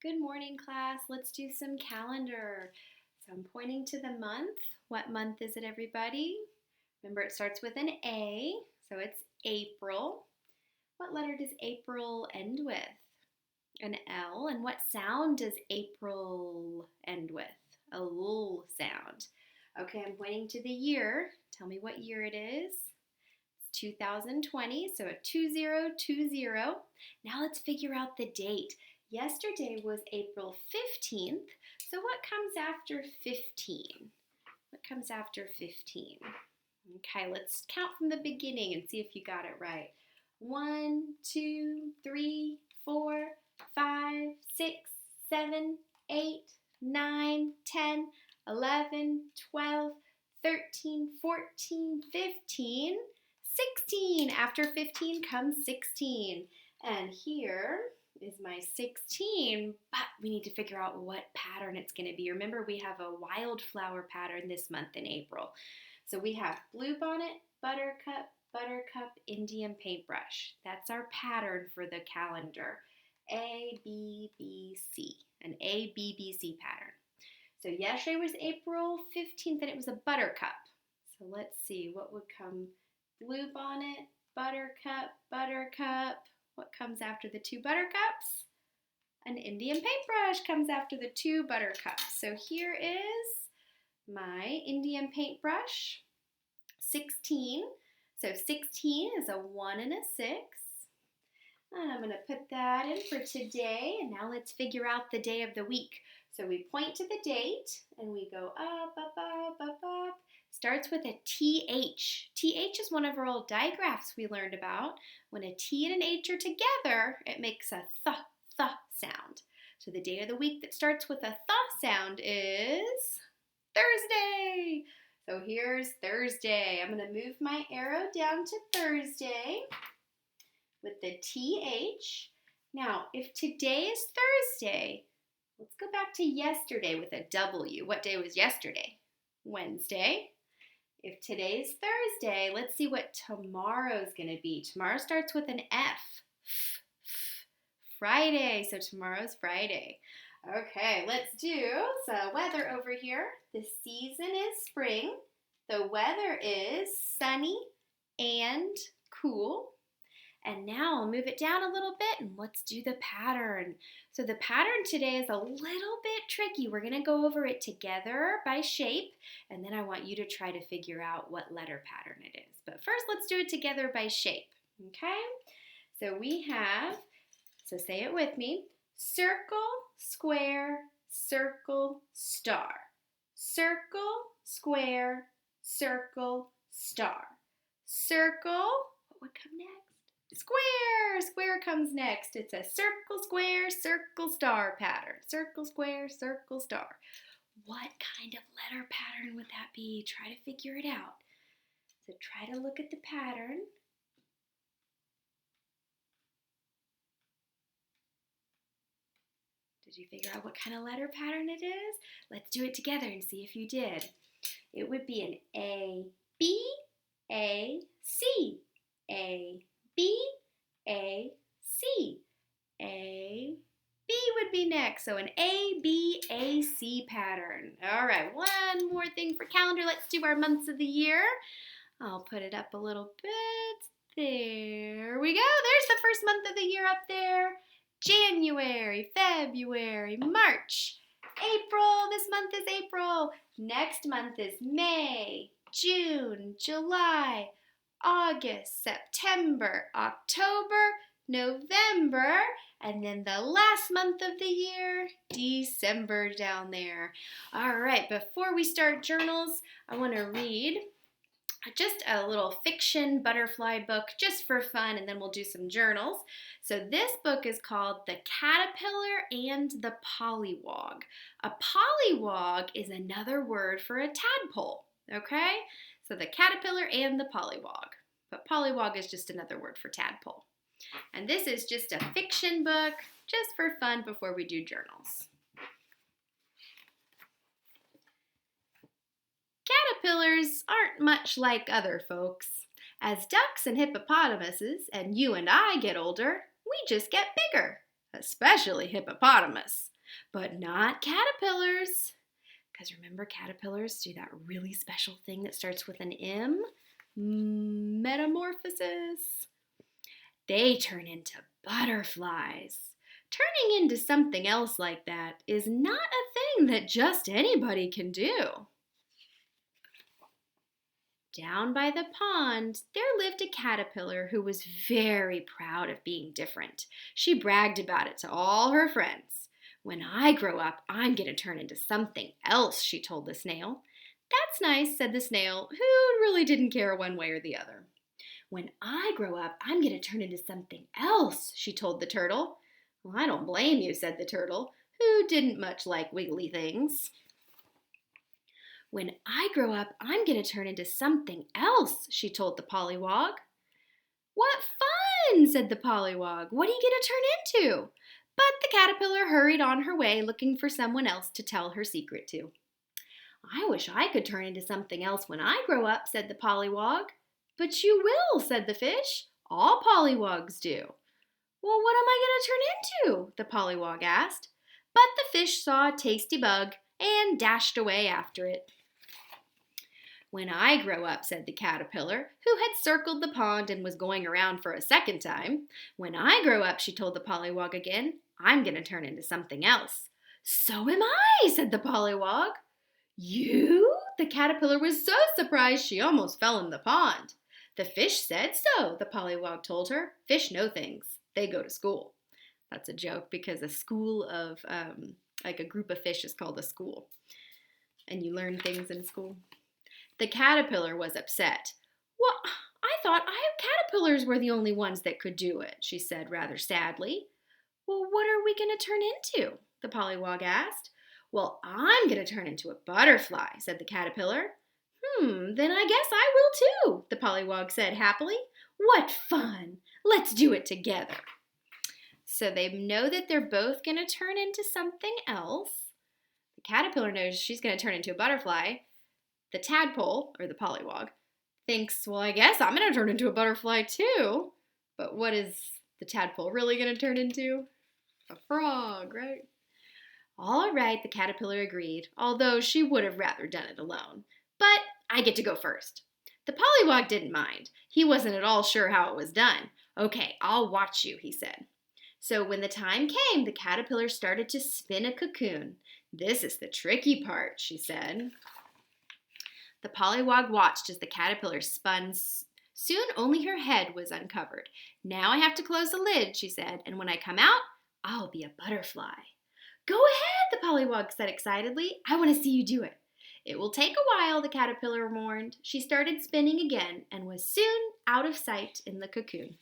Good morning, class. Let's do some calendar. So I'm pointing to the month. What month is it, everybody? Remember, it starts with an A, so it's April. What letter does April end with? An L. And what sound does April end with? A L sound. Okay, I'm pointing to the year. Tell me what year it is. 2020, so a 2020. Now let's figure out the date. Yesterday was April 15th, so what comes after 15? What comes after 15? Okay, let's count from the beginning and see if you got it right. 1, 2, 3, 4, 5, 6, 7, 8, 9, 10, 11, 12, 13, 14, 15, 16. After 15 comes 16. And here is my 16, but we need to figure out what pattern it's going to be. Remember, we have a wildflower pattern this month in April. So we have bluebonnet, buttercup, Indian paintbrush. That's our pattern for the calendar. A, B, B, C. An A, B, B, C pattern. So yesterday was April 15th and it was a buttercup. So let's see, what would come? Bluebonnet, buttercup. What comes after the two buttercups? An Indian paintbrush comes after the two buttercups. So here is my Indian paintbrush, 16. So 16 is a 1 and a 6. And I'm going to put that in for today. And now let's figure out the day of the week. So we point to the date and we go up, up, up, up, up. Starts with a TH. TH is one of our old digraphs we learned about. When a T and an H are together, it makes a th sound. So the day of the week that starts with a th sound is Thursday. So here's Thursday. I'm going to move my arrow down to Thursday with the TH. Now, if today is Thursday, let's go back to yesterday with a W. What day was yesterday? Wednesday. If today's Thursday, let's see what tomorrow's going to be. Tomorrow starts with an F. Friday. So tomorrow's Friday. Okay, let's do some weather over here. The season is spring. The weather is sunny and cool. And now I'll move it down a little bit and let's do the pattern. So the pattern today is a little bit tricky. We're going to go over it together by shape, and then I want you to try to figure out what letter pattern it is. But first, let's do it together by shape, okay? So we have, so say it with me, circle, square, circle, star. Circle, square, circle, star. Circle, what would come next? Square! Square comes next. It's a circle, square, circle, star pattern. Circle, square, circle, star. What kind of letter pattern would that be? Try to figure it out. So try to look at the pattern. Did you figure out what kind of letter pattern it is? Let's do it together and see if you did. It would be an A, B, A, C. A, B, A, C. A, B would be next. So an A, B, A, C pattern. All right, one more thing for calendar. Let's do our months of the year. I'll put it up a little bit. There we go. There's the first month of the year up there. January, February, March, April. This month is April. Next month is May, June, July, August, September, October, November, and then the last month of the year, December down there. All right, before we start journals, I want to read just a little fiction butterfly book just for fun, and then we'll do some journals. So this book is called The Caterpillar and the Pollywog. A pollywog is another word for a tadpole, okay? So the caterpillar and the pollywog. But pollywog is just another word for tadpole. And this is just a fiction book, just for fun before we do journals. Caterpillars aren't much like other folks. As ducks and hippopotamuses and you and I get older, we just get bigger, especially hippopotamus. But not caterpillars. Because remember, caterpillars do that really special thing that starts with an M? Metamorphosis. They turn into butterflies. Turning into something else like that is not a thing that just anybody can do. Down by the pond, there lived a caterpillar who was very proud of being different. She bragged about it to all her friends. When I grow up, I'm going to turn into something else, she told the snail. That's nice, said the snail, who really didn't care one way or the other. When I grow up, I'm going to turn into something else, she told the turtle. Well, I don't blame you, said the turtle, who didn't much like wiggly things. When I grow up, I'm going to turn into something else, she told the pollywog. What fun, said the pollywog. What are you going to turn into? But the caterpillar hurried on her way looking for someone else to tell her secret to. I wish I could turn into something else when I grow up, said the pollywog. But you will, said the fish. All pollywogs do. Well, what am I going to turn into? The pollywog asked. But the fish saw a tasty bug and dashed away after it. When I grow up, said the caterpillar, who had circled the pond and was going around for a second time. When I grow up, she told the pollywog again, I'm going to turn into something else. So am I, said the pollywog. You? The caterpillar was so surprised she almost fell in the pond. The fish said so, the pollywog told her. Fish know things. They go to school. That's a joke because a school of, like a group of fish is called a school. And you learn things in school. The caterpillar was upset. Well, I thought caterpillars were the only ones that could do it, she said rather sadly. Well, what are we going to turn into? The pollywog asked. Well, I'm going to turn into a butterfly, said the caterpillar. Then I guess I will too, the pollywog said happily. What fun! Let's do it together. So they know that they're both going to turn into something else. The caterpillar knows she's going to turn into a butterfly. The tadpole, or the pollywog, thinks, well, I guess I'm going to turn into a butterfly too. But what is the tadpole really going to turn into? A frog, right? All right, the caterpillar agreed, although she would have rather done it alone. But I get to go first. The pollywog didn't mind. He wasn't at all sure how it was done. Okay, I'll watch you, he said. So when the time came, the caterpillar started to spin a cocoon. This is the tricky part, she said. The pollywog watched as the caterpillar spun. Soon only her head was uncovered. Now I have to close the lid, she said, and when I come out, I'll be a butterfly. Go ahead, the pollywog said excitedly. I want to see you do it. It will take a while, the caterpillar warned. She started spinning again and was soon out of sight in the cocoon.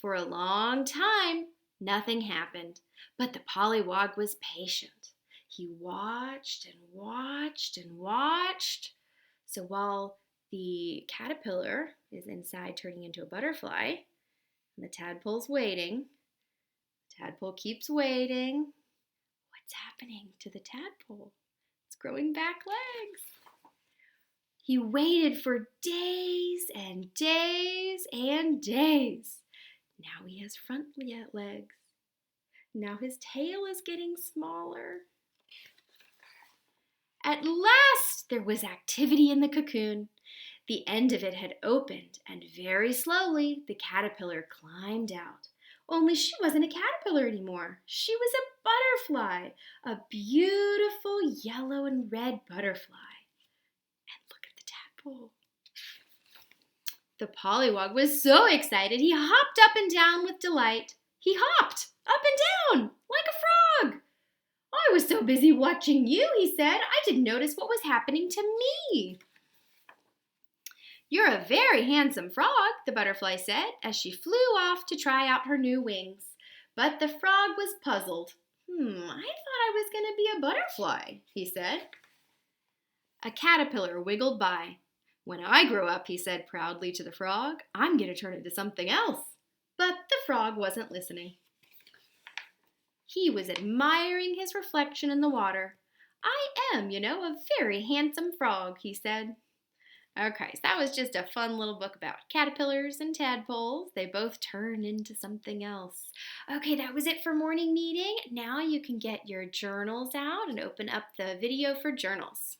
For a long time, nothing happened, but the pollywog was patient. He watched and watched and watched. So while the caterpillar is inside turning into a butterfly, and the tadpole's waiting, the tadpole keeps waiting. What's happening to the tadpole? It's growing back legs. He waited for days and days and days. Now he has front legs. Now his tail is getting smaller. At last, there was activity in the cocoon. The end of it had opened, and very slowly the caterpillar climbed out. Only she wasn't a caterpillar anymore. She was a butterfly, a beautiful yellow and red butterfly. And look at the tadpole. The pollywog was so excited he hopped up and down with delight. He hopped up and down like a frog. I was so busy watching you, he said, I didn't notice what was happening to me. You're a very handsome frog, the butterfly said, as she flew off to try out her new wings. But the frog was puzzled. I thought I was going to be a butterfly, he said. A caterpillar wiggled by. When I grow up, he said proudly to the frog, I'm going to turn into something else. But the frog wasn't listening. He was admiring his reflection in the water. I am, a very handsome frog, he said. Okay, so that was just a fun little book about caterpillars and tadpoles. They both turn into something else. Okay, that was it for morning meeting. Now you can get your journals out and open up the video for journals.